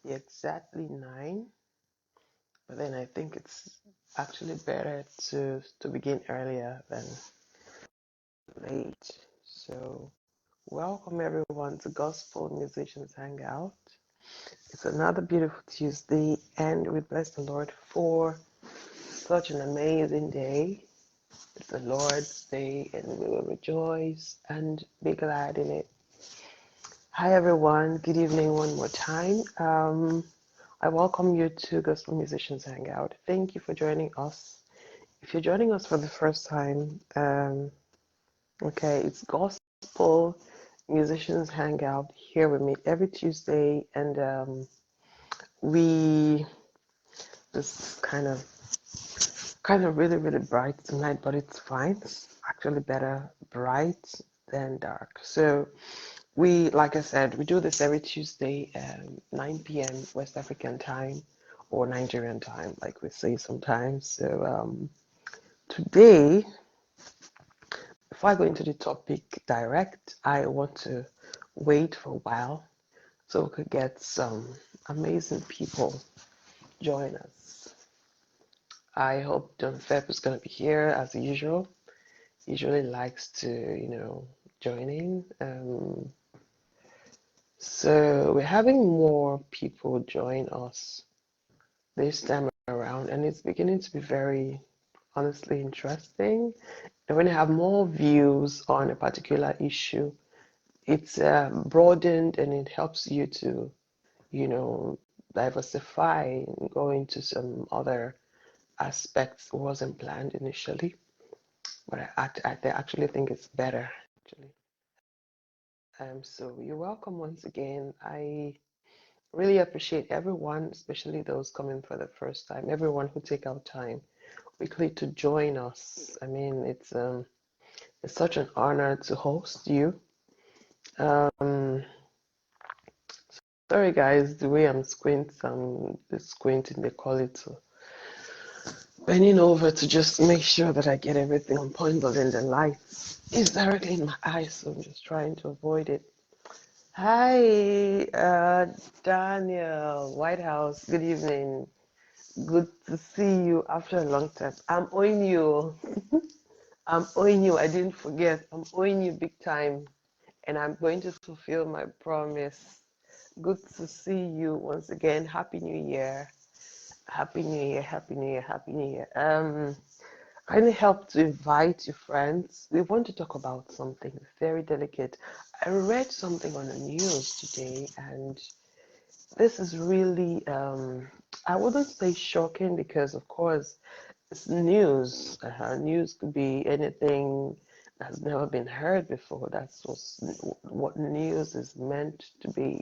exactly 9, but then I think it's actually better to begin earlier than late. So, welcome everyone to Gospel Musicians Hangout. It's another beautiful Tuesday, and we bless the Lord for such an amazing day. It's the Lord's day, and we will rejoice and be glad in it. Hi everyone, good evening one more time. I welcome you to Gospel Musicians Hangout. Thank you for joining us. If you're joining us for the first time, okay, it's Gospel Musicians Hangout. Here we meet every Tuesday, and we just kind of really bright tonight, but it's fine. It's actually better bright than dark. So like I said, we do this every Tuesday, 9 p.m. West African time or Nigerian time, like we say sometimes. So today, before I go into the topic direct, I want to wait for a while so we could get some amazing people join us. I hope Dunfeb is going to be here as usual. He usually likes to, join in. So we're having more people join us this time around, and it's beginning to be very, honestly, interesting. And when you have more views on a particular issue, it's broadened and it helps you to, diversify and go into some other aspects that wasn't planned initially. But I actually think it's better, actually. So you're welcome once again. I really appreciate everyone, especially those coming for the first time, everyone who take out time weekly to join us. I mean, it's such an honor to host you. Um, Sorry guys, the way I'm squinting, they call it, so bending over to just make sure that I get everything on point, but then the light is directly in my eyes, so I'm just trying to avoid it. Hi, Daniel, White House, good evening. Good to see you after a long time. I'm owing you. I'm owing you. I didn't forget. I'm owing you big time. And I'm going to fulfill my promise. Good to see you once again. Happy New Year. Happy New Year. Happy New Year. Happy New Year. Kindly help to invite your friends. We want to talk about something very delicate. I read something on the news today, and this is really, I wouldn't say shocking because, of course, it's news. News could be anything that's never been heard before. That's what news is meant to be,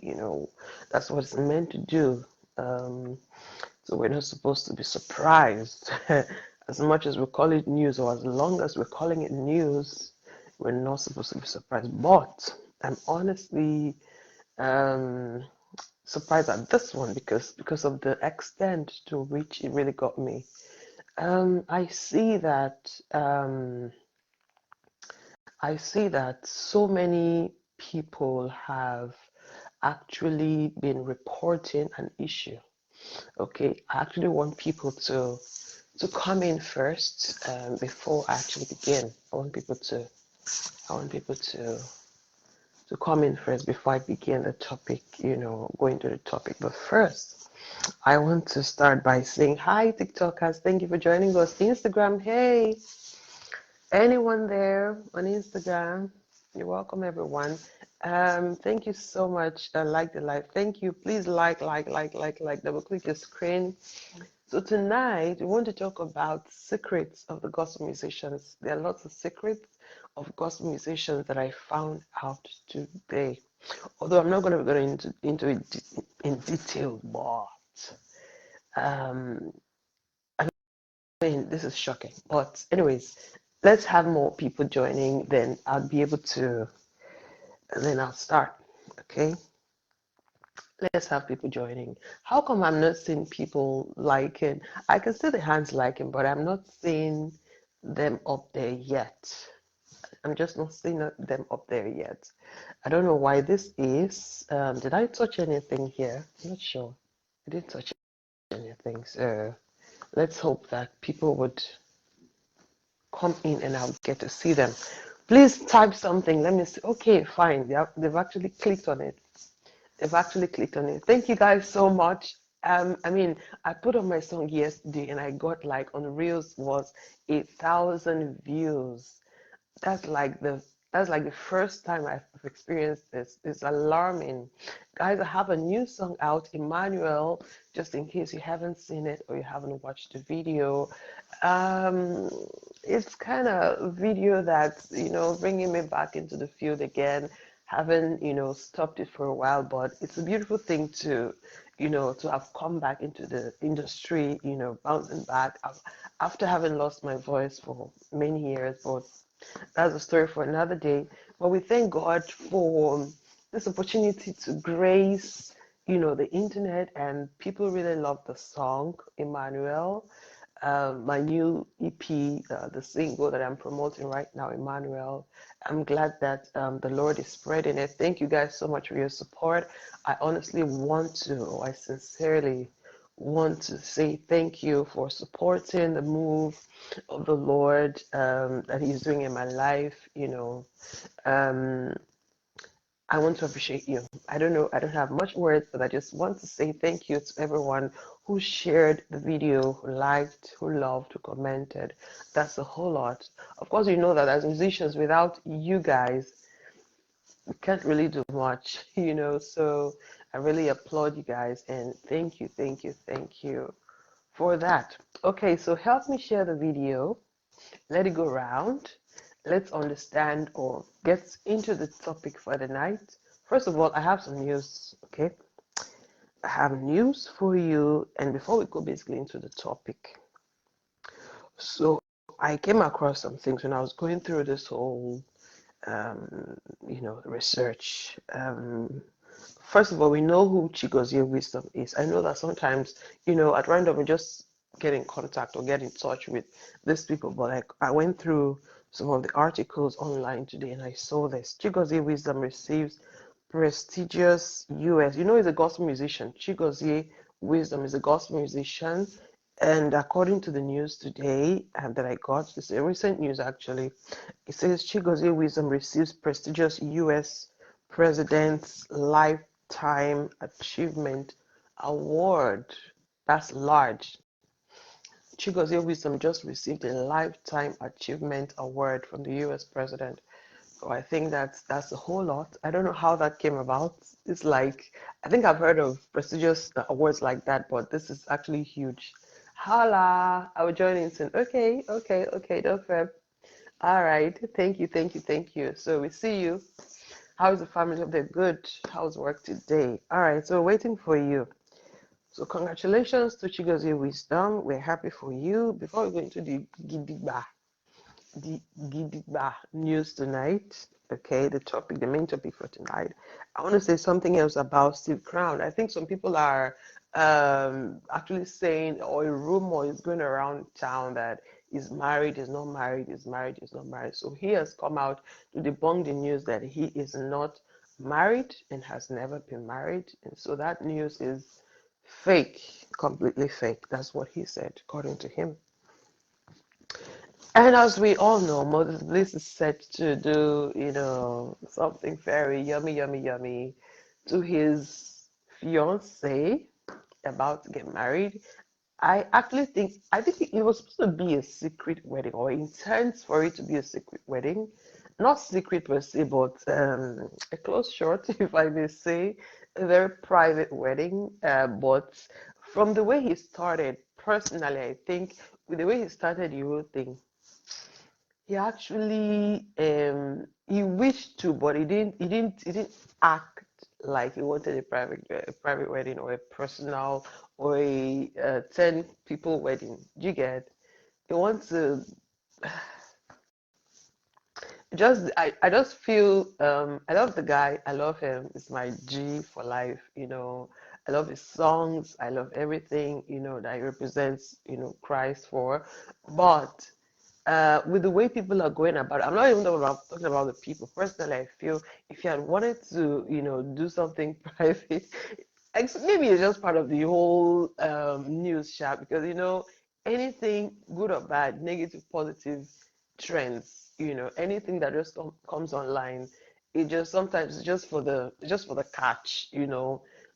that's what it's meant to do. Um, so we're not supposed to be surprised. As much as we call it news, or as long as we're calling it news, we're not supposed to be surprised. But I'm honestly, um, surprised at this one because of the extent to which it really got me. I see that so many people have actually been reporting an issue. Okay, I actually want people to come in first before I actually begin. I want people to come in first before I begin the topic. Going to the topic. But first, I want to start by saying hi, TikTokers. Thank you for joining us. Instagram, hey, anyone there on Instagram? You're welcome, everyone. Thank you so much. Like the live. Thank you. Please like. Double click your screen. So tonight we want to talk about secrets of the gospel musicians. There are lots of secrets of gospel musicians that I found out today. Although I'm not going to go into it in detail, but um, I mean, this is shocking. But anyways, let's have more people joining. Then I'll be able to. And then I'll start. Okay. Let's have people joining. How come I'm not seeing people liking? I can see the hands liking, but I'm not seeing them up there yet. I'm just not seeing them up there yet. I don't know why this is. Did I touch anything here? I'm not sure. I didn't touch anything. So let's hope that people would come in and I'll get to see them. Please type something. Let me see. Okay, fine. They've actually clicked on it. They've actually clicked on it. Thank you guys so much. I mean, I put on my song yesterday and I got like on Reels was 8,000 views. That's like the that's like the first time I've experienced this. It's alarming. Guys, I have a new song out, Emmanuel, just in case you haven't seen it or you haven't watched the video. Um, it's kind of a video that's, bringing me back into the field again. Haven't, stopped it for a while, but it's a beautiful thing to have come back into the industry, bouncing back after having lost my voice for many years. But that's a story for another day. But we thank God for this opportunity to grace, the internet, and people really love the song, Emmanuel. My new EP, the single that I'm promoting right now, Emmanuel. I'm glad that the Lord is spreading it. Thank you guys so much for your support. I sincerely want to say thank you for supporting the move of the Lord that He's doing in my life. Um, I want to appreciate you. I don't know, I don't have much words, but I just want to say thank you to everyone who shared the video, who liked, who loved, who commented. That's a whole lot. Of course, you know that as musicians, without you guys, we can't really do much, So I really applaud you guys and thank you, thank you, thank you for that. Okay, so help me share the video. Let it go round. Let's understand or get into the topic for the night. First of all, I have some news, okay? I have news for you. And before we go basically into the topic, so I came across some things when I was going through this whole, research. First of all, we know who Chigozie Wisdom is. I know that sometimes, at random, we just get in contact or get in touch with these people. But like, I went through some of the articles online today and I saw this. Chigozie Wisdom receives prestigious US. He's a gospel musician. Chigozie Wisdom is a gospel musician. And according to the news today that I got, this is a recent news actually, it says Chigozie Wisdom receives prestigious US President's Lifetime Achievement Award. That's large. Chigozie Wisdom just received a Lifetime Achievement Award from the US President. So I think that's a whole lot. I don't know how that came about. It's like, I think I've heard of prestigious awards like that, but this is actually huge. Holla, I will join in soon. Okay, Dunfeb. All right, thank you, thank you, thank you. So we see you. How's the family? Hope they're good. How's work today? All right, so waiting for you. So congratulations to Chigozie Wisdom. We're happy for you. Before we go into the news tonight, okay, the main topic for tonight, I want to say something else about Steve Crown. I think some people are actually saying, or a rumor is going around town that he's married, he's not married, he's married, he's not married. So he has come out to debunk the news that he is not married and has never been married. And so that news is fake, completely fake. That's what he said, according to him. And as we all know, Moses Bliss is set to do, something very yummy, yummy, yummy to his fiance, about to get married. I think it was supposed to be a secret wedding, or intends for it to be a secret wedding. Not secret per se, but a close short, if I may say, a very private wedding. But from the way he started, personally, I think with the way he started the whole thing, he actually he wished to, but he didn't act like he wanted a private wedding or a personal or a 10 people wedding. Do you get? He wants to I just feel I love the guy. I love him. It's my G for life, I love his songs. I love everything, that he represents, Christ for. But with the way people are going about it, I'm not even talking about the people. Personally, I feel if you had wanted to, do something private, Maybe it's just part of the whole news chat because anything good or bad, negative, positive trends, anything that just comes online, it just sometimes it's just for the catch.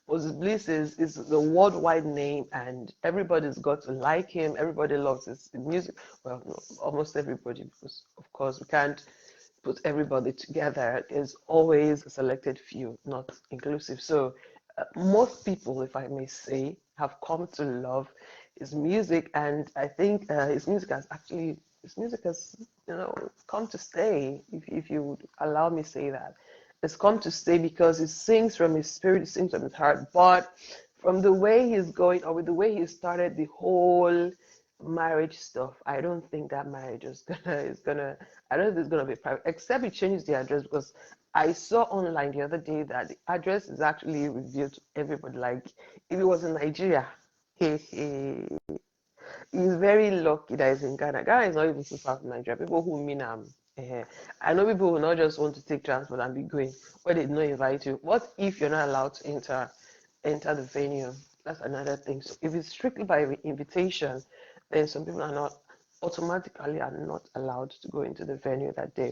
Moses Bliss is the worldwide name, and everybody's got to like him. Everybody loves his music. Well, no, almost everybody, because of course we can't put everybody together. There's always a selected few, not inclusive. So most people, if I may say, have come to love his music, and I think his music has come to stay. If you would allow me say that, it's come to stay because it sings from his spirit, it sings from his heart. But from the way he's going, or with the way he started the whole marriage stuff, I don't think that marriage is gonna. I don't think it's gonna be private, except he changes the address because I saw online the other day that the address is actually revealed to everybody. Like if it was in Nigeria, he's very lucky that he's in Ghana. Ghana is not even so far from Nigeria. People who mean I know people who not just want to take transport and be going where they don't invite you. What if you're not allowed to enter the venue? That's another thing. So if it's strictly by invitation, then some people are not allowed to go into the venue that day.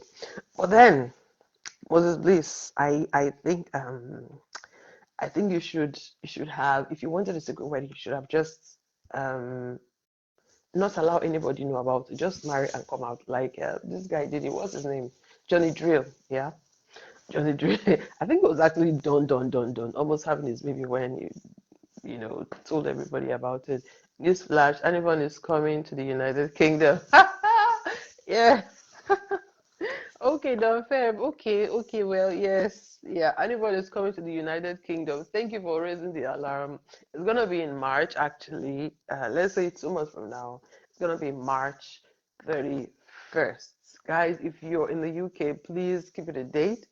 But then Moses Bliss, I think you should have, if you wanted a secret wedding, you should have just um not allow anybody know about it. Just marry and come out like this guy did it. What's his name? Johnny Drill. Yeah, Johnny Drill. I think it was actually Don, almost having his baby when he told everybody about it. Newsflash: anyone is coming to the United Kingdom. Yeah. Okay, Dunfeb. Okay, well, yes. Yeah, anybody is coming to the United Kingdom. Thank you for raising the alarm. It's gonna be in March, actually. Let's say 2 months from now. It's gonna be March 31st. Guys, if you're in the UK, please keep it a date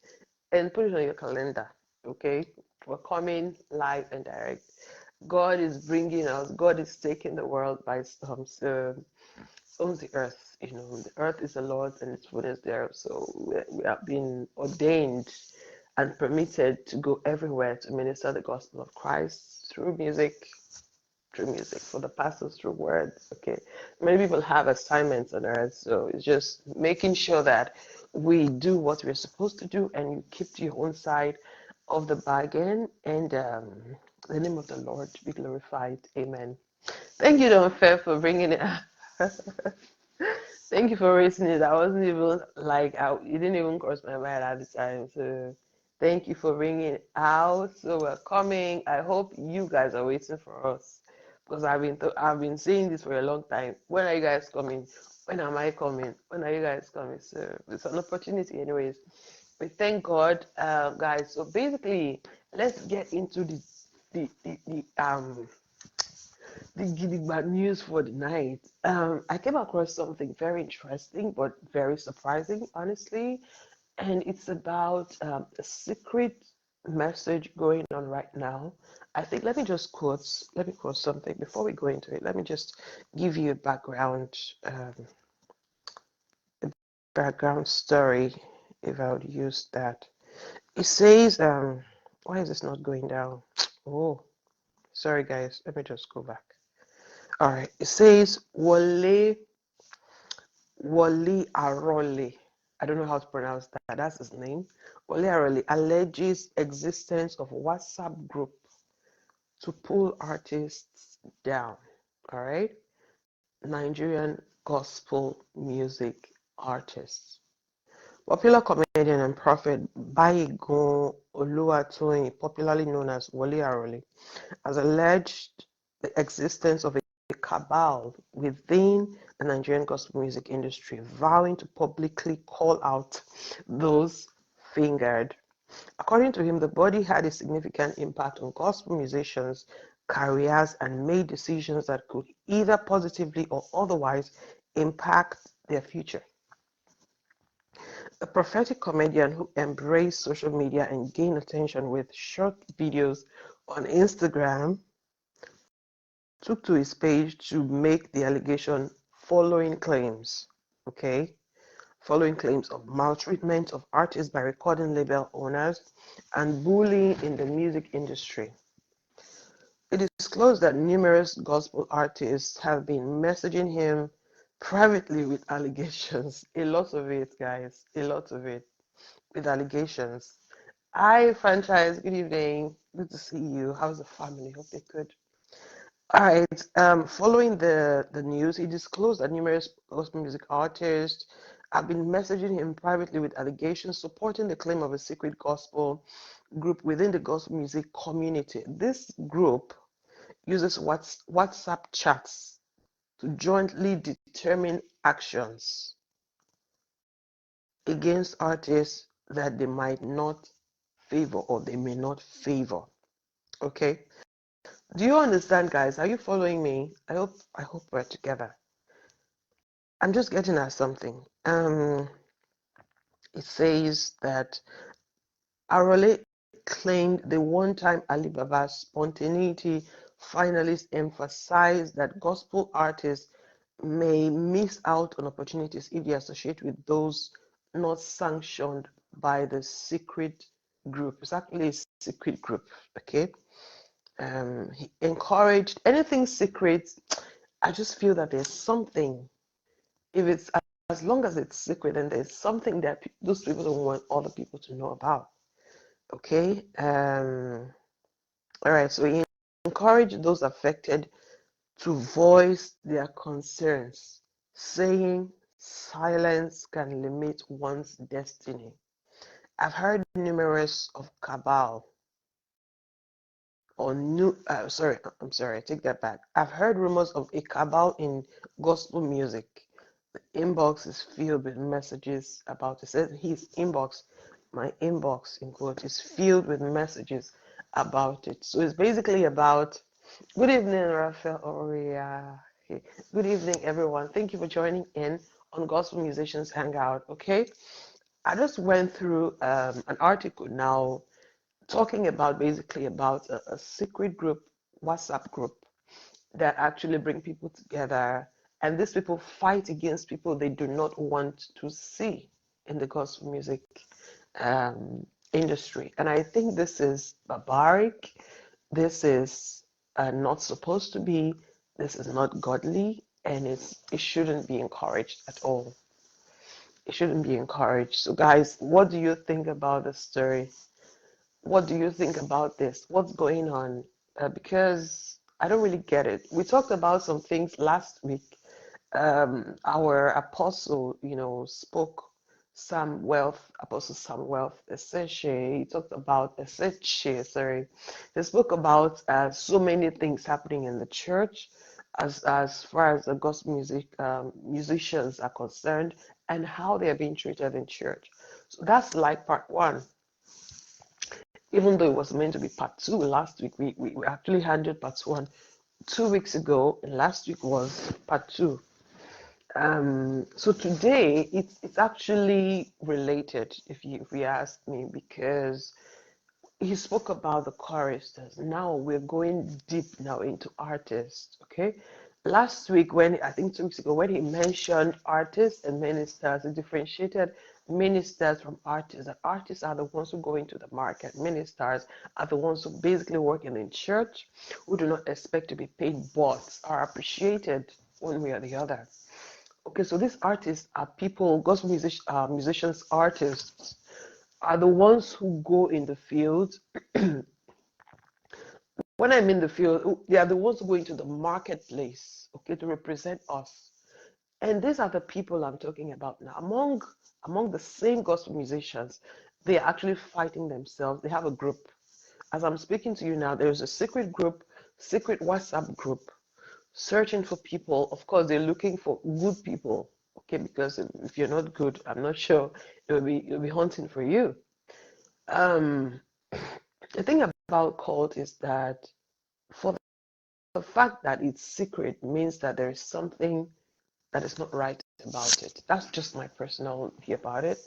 and put it on your calendar. Okay? We're coming live and direct. God is bringing us, God is taking the world by storm. So owns the earth. The earth is the Lord's and its fullness thereof. So we have been ordained and permitted to go everywhere to minister the gospel of Christ through music, for the pastors through words. Okay, many people have assignments on earth, so it's just making sure that we do what we're supposed to do, and you keep to your own side of the bargain, and the name of the Lord to be glorified. Amen. Thank you, Don Fair, for bringing it. Thank you for raising it. I wasn't even like, it didn't even cross my mind at the time. So thank you for bringing it out. So we're coming. I hope you guys are waiting for us because I've been saying this for a long time. When are you guys coming? When am I coming? When are you guys coming? So it's an opportunity, anyways. We thank God, guys. So basically, let's get into the bad news for the night. I came across something very interesting but very surprising, honestly, and it's about a secret message going on right now. I think let me quote something before we go into it. Let me just give you a background story if I would use that. It says, why is this not going down? Oh, sorry guys. Let me just go back. All right. It says Wale Arole. I don't know how to pronounce that. That's his name. Wale Arole alleges existence of WhatsApp group to pull artists down. All right. Nigerian gospel music artists. Popular comedian and prophet Baigun Oluwatoyin, popularly known as Wale Arole, has alleged the existence of a cabal within the Nigerian gospel music industry, vowing to publicly call out those fingered. According to him, the body had a significant impact on gospel musicians' careers and made decisions that could either positively or otherwise impact their future. A prophetic comedian who embraced social media and gained attention with short videos on Instagram took to his page to make the allegation following claims, okay? Following claims of maltreatment of artists by recording label owners and bullying in the music industry. It is disclosed that numerous gospel artists have been messaging him privately with allegations. A lot of it, guys, a lot of it with allegations. Hi, franchise. Good evening. Good to see you. How's the family? Hope they're good. All right. Following the news, he disclosed that numerous gospel music artists have been messaging him privately with allegations supporting the claim of a secret gospel group within the gospel music community. This group uses WhatsApp chats to jointly determine actions against artists that they might not favor or they may not favor. Okay? Do you understand, guys? Are you following me? I hope we're together. I'm just getting at something. It says that Arole claimed the one-time Alibaba spontaneity finalists emphasized that gospel artists may miss out on opportunities if they associate with those not sanctioned by the secret group. It's actually a secret group, okay? He encouraged anything secret. I just feel that there's something, if it's as long as it's secret, and there's something that those people don't want other people to know about. Okay. All right. So he encouraged those affected to voice their concerns, saying silence can limit one's destiny. I've heard numerous of cabal or new. I'm sorry. I take that back. I've heard rumors of a cabal in gospel music. The inbox is filled with messages about it. Says his inbox, my inbox in quote, is filled with messages about it. So it's basically about good evening, Raphael Oria. Okay. Good evening, everyone. Thank you for joining in on Gospel Musicians Hangout. Okay. I just went through an article now talking about basically about a secret group, WhatsApp group that actually bring people together, and these people fight against people they do not want to see in the gospel music industry. And I think this is barbaric. This is not supposed to be. This is not godly, and it shouldn't be encouraged at all. It shouldn't be encouraged. So, guys, what do you think about the story? What do you think about this? What's going on? Because I don't really get it. We talked about some things last week. Our apostle, spoke some wealth, Apostle Sam Wealth, Eseche. He talked about Eseche, sorry. He spoke about so many things happening in the church as far as the gospel musicians are concerned and how they are being treated in church. So that's like part one, even though it was meant to be part two last week. We actually handled part one 2 weeks ago, and last week was part two. So today it's actually related, if you ask me, because he spoke about the choristers. Now we're going deep now into artists. Okay, last week, when I think 2 weeks ago, when he mentioned artists and ministers, he differentiated ministers from artists. That artists are the ones who go into the market. Ministers are the ones who basically working in church, who do not expect to be paid but are appreciated one way or the other. Okay, so these artists are people, gospel musicians, artists are the ones who go in the field. When I'm in the field, they are the ones who go into the marketplace, okay, to represent us. And these are the people I'm talking about now. Among the same gospel musicians, they are actually fighting themselves. They have a group. As I'm speaking to you now, there's a secret group, secret WhatsApp group, searching for people. Of course, they're looking for good people, okay, because if you're not good, I'm not sure it'll be hunting for you. Um, the thing about cult is that for the fact that it's secret means that there is something that is not right about it. That's just my personal view about it.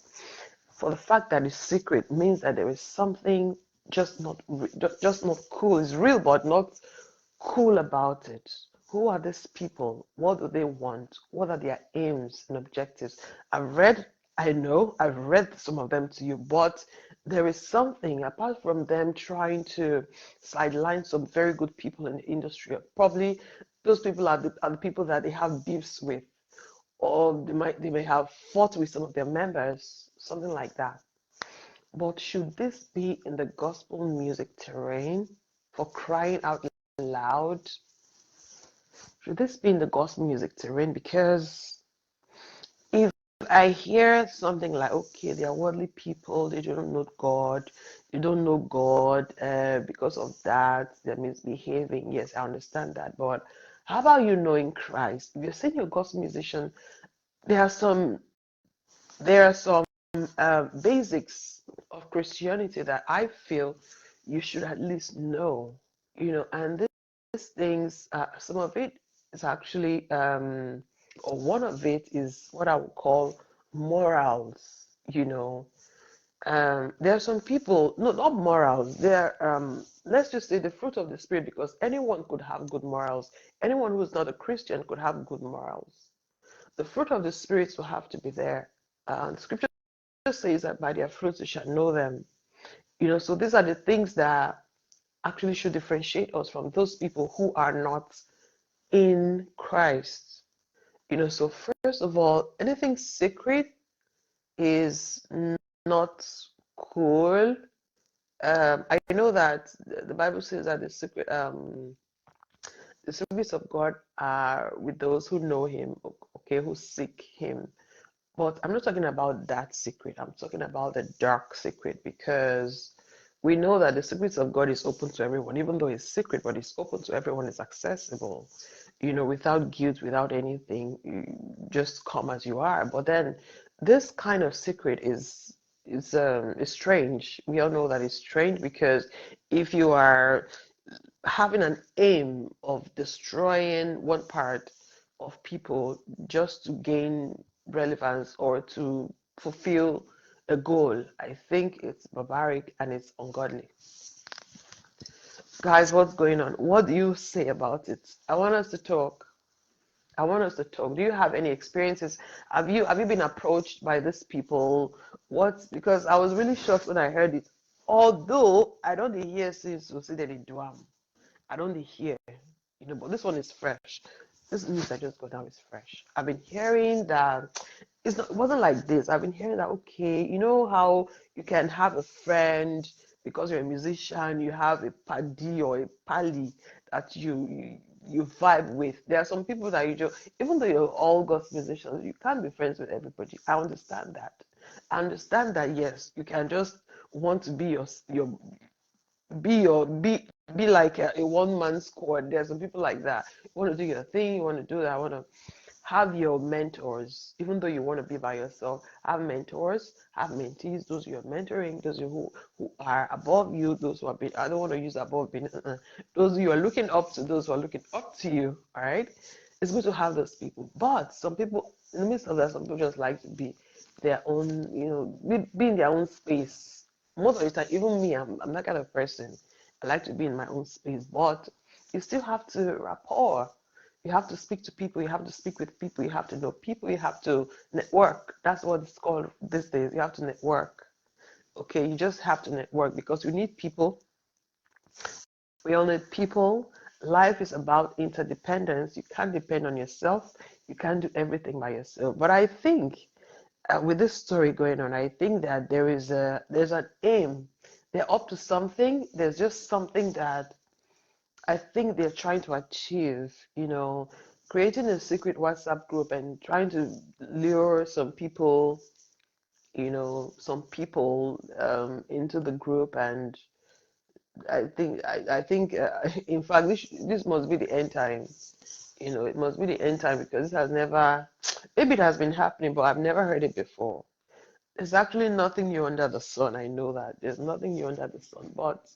For the fact that it's secret means that there is something just not cool. It's real, but not cool about it. Who are these people? What do they want? What are their aims and objectives? I know I've read some of them to you, but there is something apart from them trying to sideline some very good people in the industry. Probably those people are the people that they have beefs with, or they may have fought with some of their members, something like that. But should this be in the gospel music terrain, for crying out loud? Should this be in the gospel music terrain? Because if I hear something like, okay, they are worldly people, they don't know God, you don't know God, because of that, they're misbehaving. Yes, I understand that. But how about you knowing Christ? If you're saying you're a gospel musician, there are some basics of Christianity that I feel you should at least know. And these things, some of it is actually, or one of it is what I would call morals. There are some people, no, not morals. They're, let's just say the fruit of the spirit, because anyone could have good morals. Anyone who's not a Christian could have good morals. The fruit of the spirits will have to be there. Scripture says that by their fruits you shall know them. So these are the things that actually should differentiate us from those people who are not in Christ. So first of all, anything sacred is not cool. I know that the Bible says that the secrets of God are with those who know Him, okay, who seek Him. But I'm not talking about that secret. I'm talking about the dark secret, because we know that the secrets of God is open to everyone, even though it's secret, but it's open to everyone, it's accessible, without guilt, without anything. You just come as you are. But then this kind of secret is strange. We all know that it's strange, because if you are having an aim of destroying one part of people just to gain relevance or to fulfill a goal, I think it's barbaric and it's ungodly. Guys, what's going on? What do you say about it? I want us to talk. I want us to talk. Do you have any experiences? Have you been approached by these people? Because I was really shocked when I heard it. Although I don't hear since we see that they do. I don't hear, but this one is fresh. This news I just got now is fresh. I've been hearing that it wasn't like this. I've been hearing that, okay, you know how you can have a friend because you're a musician, you have a paddy or a pally that you vibe with. There are some people that even though you're all God's musicians, you can't be friends with everybody. I understand that. I understand that, yes, you can just want to be your be like a one-man squad. There's some people like that. You want to do your thing, you want to do that. I want to have your mentors, even though you want to be by yourself. Have mentors, have mentees, those you're mentoring, those who are above you, those who are being, I don't want to use above being, those you are looking up to, those who are looking up to you. All right, it's good to have those people, but some people in the midst of that, some people just like to be their own, be in their own space. Most of the time, even me, I'm that kind of person. I like to be in my own space, but you still have to rapport. You have to speak to people, you have to speak with people, you have to know people, you have to network. That's what it's called these days. You have to network. Okay, you just have to network, because you need people. We all need people. Life is about interdependence. You can't depend on yourself. You can't do everything by yourself. But I think with this story going on, I think that there's an aim. They're up to something. There's just something that I think they're trying to achieve, creating a secret WhatsApp group and trying to lure some people into the group. And I think in fact this must be the end time. It must be the end time, because this has never, maybe it has been happening, but I've never heard it before. There's actually nothing new under the sun. I know that there's nothing new under the sun, but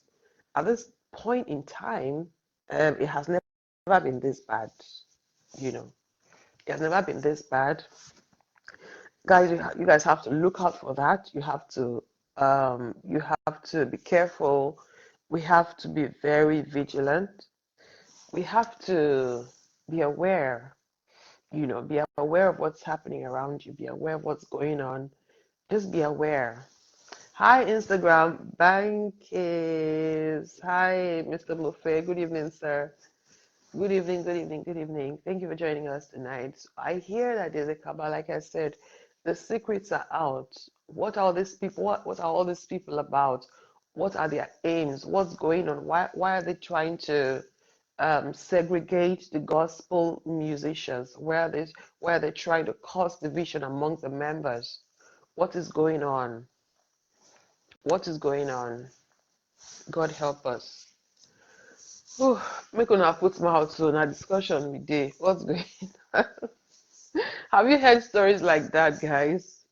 at this point in time, it has never been this bad. You know, it has never been this bad, guys. You guys have to look out for that. You have to be careful. We have to be very vigilant. We have to be aware. Be aware of what's happening around you. Be aware of what's going on. Just be aware. Hi, Instagram. Bankis. Hi, Mr. Mufe. Good evening, sir. Good evening, good evening, good evening. Thank you for joining us tonight. So I hear that there's a Kaaba, like I said, the secrets are out. What are these people? What are all these people about? What are their aims? What's going on? Why are they trying to segregate the gospel musicians? Where are they trying to cause division among the members? What is going on? What is going on? God help us. Whew, make una put mouth so na discussion we dey. What's going on? Have you heard stories like that, guys?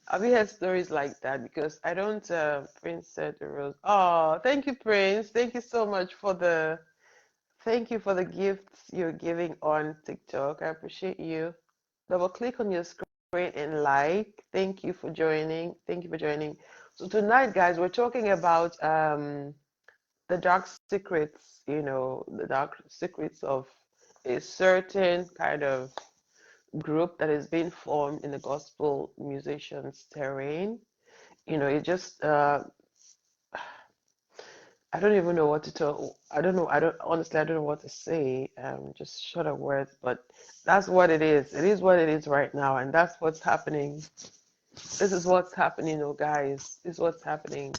Have you heard stories like that? Because I don't. Prince said the rose. Oh, thank you, Prince. Thank you so much for the. Thank you for the gifts you're giving on TikTok. I appreciate you. Double click on your screen and like. Thank you for joining. Thank you for joining. So tonight, guys, we're talking about the dark secrets, the dark secrets of a certain kind of group that is being formed in the gospel musicians terrain. It just I don't even know what to tell. I don't know. I don't know what to say. Just short of words, but that's what it is. It is what it is right now, and that's what's happening. This is what's happening, oh guys. This is what's happening.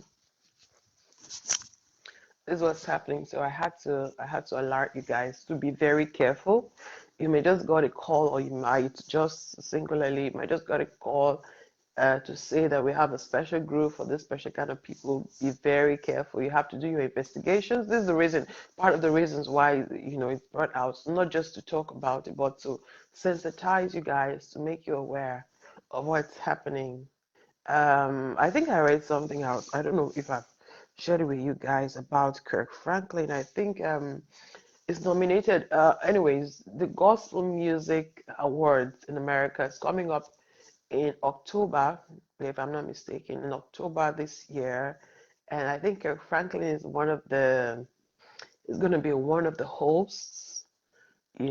This is what's happening. So I had to alert you guys to be very careful. You may just got a call, or you might just might just got a call to say that we have a special group for this special kind of people. Be very careful. You have to do your investigations. This is the reason, part of the reasons why it's brought out, not just to talk about it, but to sensitize you guys, to make you aware of what's happening. I think I read something else. I don't know if I've shared it with you guys about Kirk Franklin. I think is nominated. Anyways, the Gospel Music Awards in America is coming up in October, if I'm not mistaken, in October this year. And I think Kirk Franklin is going to be one of the hosts. Is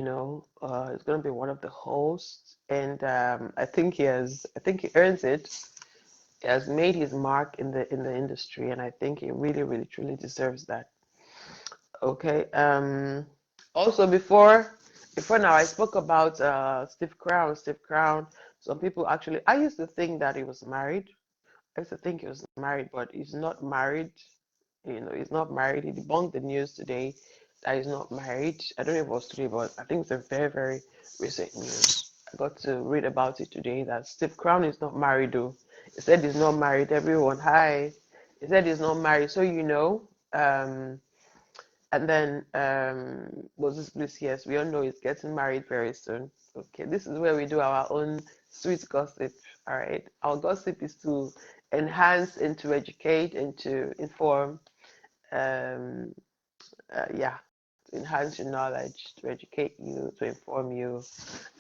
going to be one of the hosts, and I think he earns it. He has made his mark in the industry, and I think he really, really, truly deserves that. Okay. Also, before now, I spoke about Steve Crown. Steve Crown. Some people actually, I used to think that he was married. I used to think he was married, but he's not married. He's not married. He debunked the news today that he's not married. I don't know if it was today, but I think it's a very, very recent news. I got to read about it today that Steve Crown is not married, though. He said he's not married. Everyone, hi. He said he's not married. So, and then Moses Bliss, yes, we all know he's getting married very soon. Okay, this is where we do our own sweet gossip. All right, our gossip is to enhance and to educate and to inform. Um, yeah, to enhance your knowledge, to educate you, to inform you,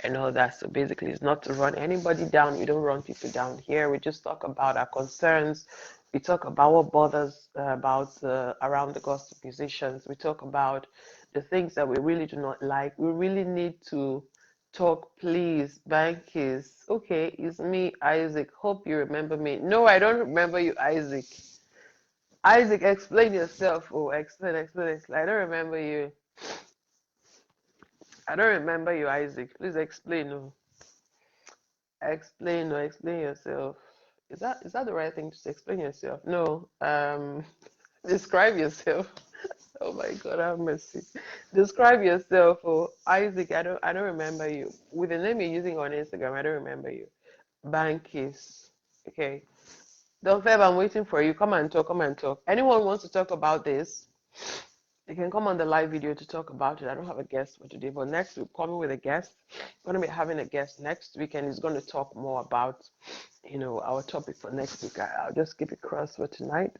and all that. So basically, it's not to run anybody down. We don't run people down here. We just talk about our concerns. We talk about what bothers about around the gospel musicians. We talk about the things that we really do not like. We really need to talk, please. Bankis. Okay, it's me, Isaac. Hope you remember me. No, I don't remember you, Isaac. Isaac, explain yourself. Oh, explain. I don't remember you. I don't remember you, Isaac. Please explain. Oh, explain. Oh, explain yourself. Is that the right thing to say? Explain yourself. No. Describe yourself. Oh my God, have mercy. Describe yourself. Oh, Isaac. I don't remember you. With the name you're using on Instagram, I don't remember you. Bankis. Okay. Dunfeb, I'm waiting for you. Come and talk. Come and talk. Anyone wants to talk about this? You can come on the live video to talk about it. I don't have a guest for today, but next week, coming with a guest. I'm going to be having a guest next week, and he's going to talk more about, our topic for next week. I'll just keep it crossed for tonight.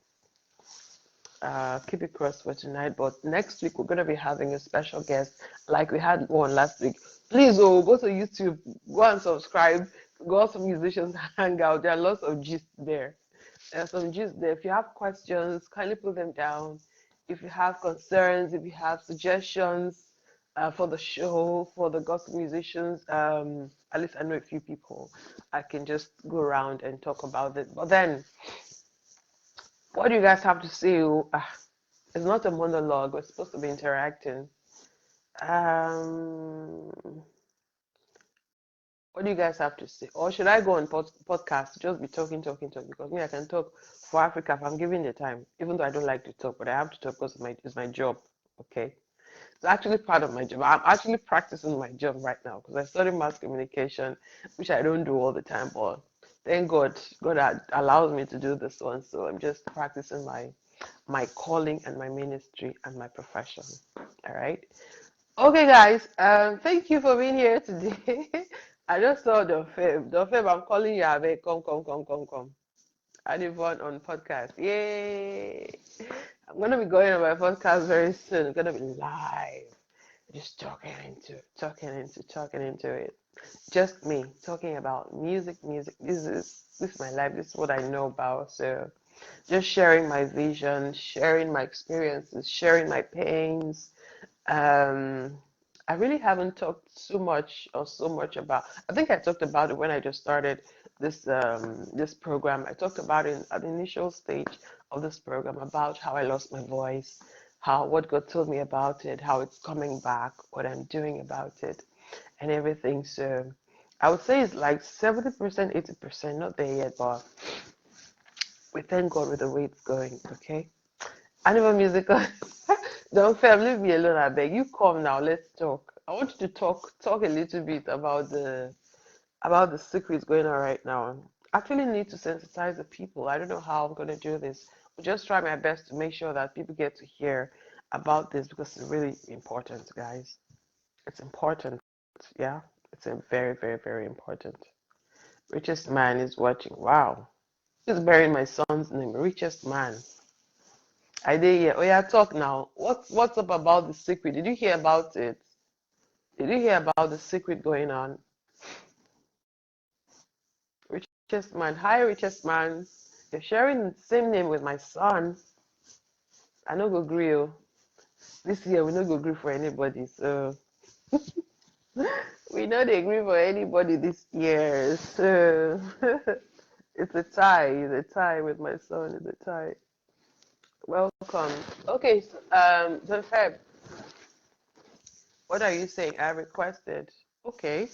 Keep it crossed for tonight. But next week, we're going to be having a special guest, like we had one last week. Please, go to YouTube, go and subscribe. Go to Musicians Hangout. There are lots of gist there. There's some gist there. If you have questions, kindly put them down. If you have concerns, if you have suggestions for the show, for the gospel musicians, at least I know a few people. I can just go around and talk about it. But then What do you guys have to say? It's not a monologue. We're supposed to be interacting. Um, what do you guys have to say? Or should I go on podcast, just be talking, talking, talking? Because me, I can talk for Africa if I'm given the time, even though I don't like to talk, but I have to talk because it's my job. Okay. It's actually part of my job. I'm actually practicing my job right now because I study mass communication, which I don't do all the time, but thank God, allows me to do this one. So I'm just practicing my calling and my ministry and my profession. All right. Okay, guys. Thank you for being here today. I just saw Dunfeb. Dunfeb, I'm calling you. Abeg. Come, come, come, come, come. Adivon on podcast. Yay! I'm gonna be going on my podcast very soon. I'm gonna be live, just talking into it. Just me talking about music, music. This is my life. This is what I know about. So just sharing my vision, sharing my experiences, sharing my pains. Um, I really haven't talked so much about. I think I talked about it when I just started this program. I talked about it at the initial stage of this program about how I lost my voice, how what God told me about it, how it's coming back, what I'm doing about it, and everything. So I would say it's like 70%, 80%, not there yet, but we thank God with the way it's going. Okay. Animal musical. Don't fail, leave me alone, I beg. You come now, let's talk. I want you to talk a little bit about the secrets going on right now. I actually need to sensitize the people. I don't know how I'm gonna do this. I'll just try my best to make sure that people get to hear about this because it's really important, guys. It's important, yeah. It's a very, very, very important. Richest man is watching. Wow. Just bearing my son's name, richest man. I did hear. Oh yeah, talk now. What's up about the secret? Did you hear about it? Did you hear about the secret going on? Richest man. Hi, richest man. You're sharing the same name with my son. I no go agree. Oh. This year we no go agree for anybody. So we not agree for anybody this year. So it's a tie. It's a tie with my son. It's a tie. Welcome. Okay, so, Dunfeb, what are you saying? I requested. Okay.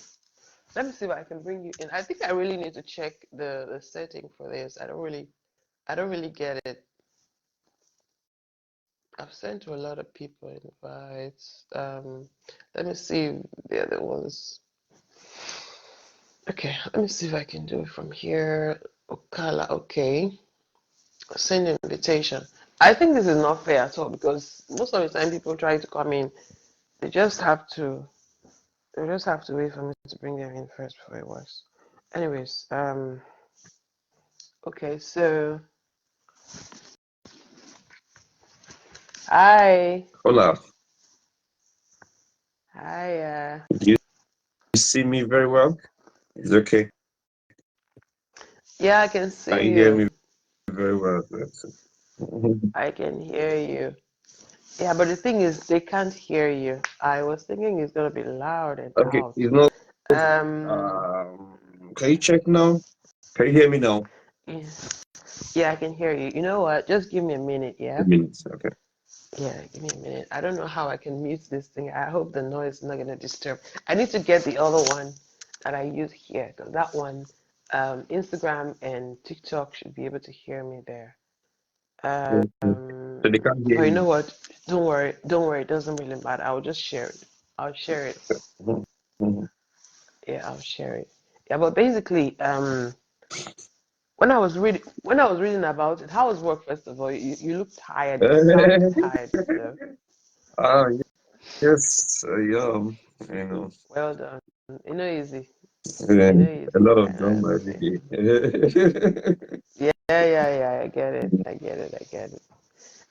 Let me see if I can bring you in. I think I really need to check the setting for this. I don't really get it. I've sent to a lot of people invites. Let me see the other ones. Okay, let me see if I can do it from here. Okala, okay. Send invitation. I think this is not fair at all because most of the time people try to come in, they just have to wait for me to bring them in first before it works. Anyways, okay, so hi. Hola, Hi, do you see me very well? It's okay. yeah, I can Can see you hear you. me very well? That's it. I can hear you. Yeah, but the thing is, they can't hear you. I was thinking it's gonna be loud and Okay, out. it's not. Um, Can you check now? Can you hear me now? yeah, yeah, I can hear you. You know what? Just give me a minute, A yeah? minute. Okay. Yeah, give me a minute. I don't know how I can mute this thing. I hope the noise is not gonna disturb. I need to get the other one that I use here, because that one, Instagram and TikTok should be able to hear me there. Mhm. So they can't hear But you know you. what? Don't worry. It doesn't really matter. I'll just share it. I'll share it. Mhm. Mhm. Yeah, I'll share it. Yeah, but basically, when I was reading about it, how was work first of all? You look tired. You sound tired. So Ah, yes, yeah, you know, well done. You know easy. You know and a easy. lot I of know drama that's every it. day. Yeah, yeah, yeah. I get it. I get it. I get it.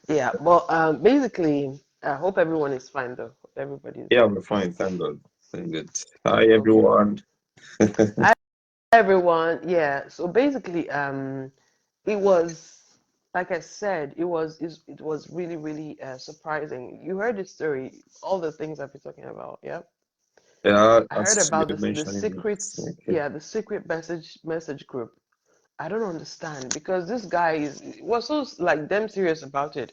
Yeah, but basically, I hope everyone is fine though. Hope everybody's Yeah, we're okay. fine, thank God. Thank God. Hi, Okay. everyone. Hi everyone. Yeah. So basically, it was like I said, it was really really surprising. You heard the story, all the things I've been talking about. Yeah, Yeah, I heard as about you're the mentioning it. secrets. Okay. Yeah, the secret message group. I don't understand because this guy was so like damn serious about it.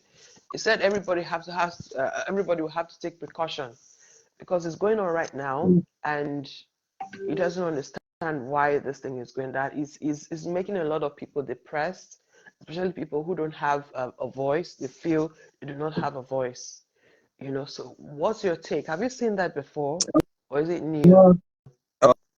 He said everybody will have to take precaution because it's going on right now, and he doesn't understand why this thing is going. That is making a lot of people depressed, especially people who don't have a voice. They feel they do not have a voice. So what's your take? Have you seen that before, or is it new?